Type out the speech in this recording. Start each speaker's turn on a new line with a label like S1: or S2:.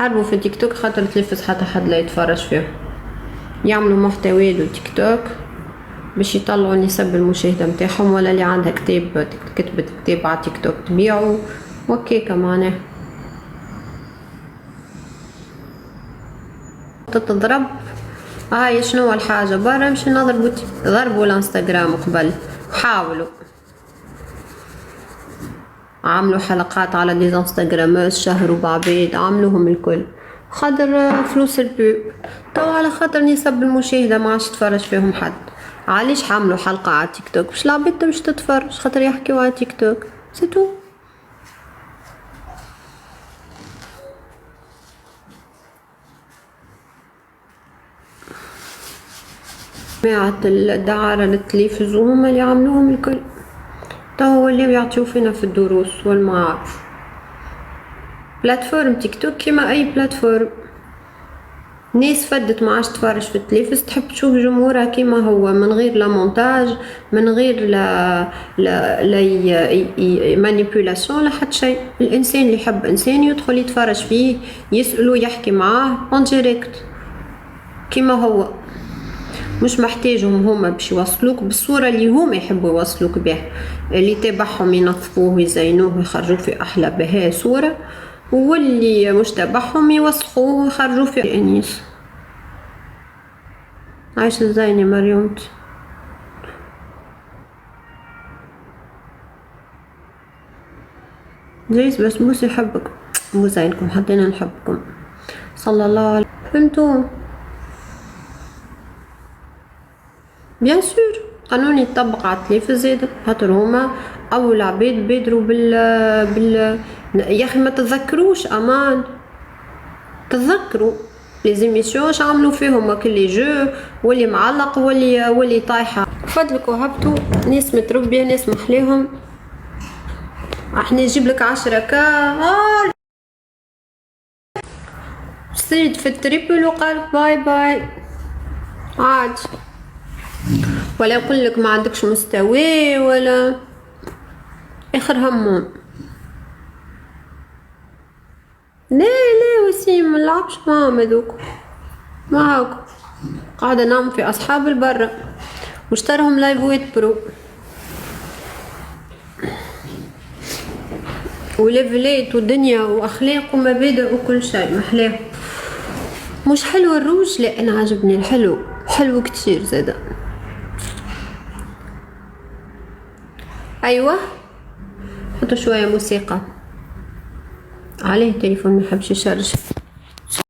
S1: يحاربوا في تيك توك خاطر تلفز حتى حد لا يتفرج فيه، يعملوا محتوى للتيك توك باش يطلعوا نسب المشاهدة متاعهم، ولا اللي عندها كتاب كتبت كتاب على تيك توك تبيعه وكيكا معناه تتضرب. هاي شنو الحاجة برا مش ضربوا الانستغرام قبل، حاولوا عملوا حلقات على دي انستغرامات شهروا بعبيد عملوهم الكل خاطر فلوس البيب. تو على خاطر نسب المشاهدة ما عادش تفرج فيهم حد، علاش حملوا حلقة على تيك توك باش العباد تمشي تتفرج خاطر يحكيو على تيك توك سيتو. جماعة الدعارة للتلفزيون هما اللي عملوهم الكل، تو هو اللي يعطيو فينا في الدروس والمعارف. بلاتفورم تيك توك كيما اي بلاتفورم، ناس فدت ما عادش تفرج في التلفز تحب تشوف جمهورها كيما هو من غير لا مونتاج من غير لا مانيبيولاسيون لا حتى شيء. الانسان اللي يحب انسان يدخل يتفرج فيه يسأله يحكي معاه اون ديريكت كيما هو، مش محتاجهم هما باش يوصلوك بالصورة اللي هما يحبوا يوصلوك بها، اللي تابعهم ينظفوه ويزينوه ويخرجوه في احلى بها صورة، واللي مش تابعهم يوسخوه ويخرجوه في انيس. عايشة ازاي يا مريومتي؟ جيس بس موسى يحبكم مو زينكم حطينا نحبكم صلى الله عليه فهمتوا. بيان سور قانون يطبق على التلفزيون خاطر هما اول عباد بادروا يا اخي ما تتذكروش امان، تتذكروا لي زيميسيون عملوا فيهم كل جو واللي معلق واللي طايحه. فضلكوا هبطوا ناس متربيه ناس محليهم، احنا نجيب لك 10 صيد في التريبل وقال باي باي عاد، ولا يقول لك ما عندكش مستوى ولا اخر همهم. لا وسيم ملعبش معاهم هذوك، معاكم قاعدة نعم في أصحاب البرة واشترهم لايفويت برو وليفلات ودنيا وأخلاق ومبادئ وكل شيء محلاه. مش حلو الروج؟ لا أنا عجبني الحلو، حلو كتير زادا. أيوة حطوا شوية موسيقى عليه تليفون محبش يشارج.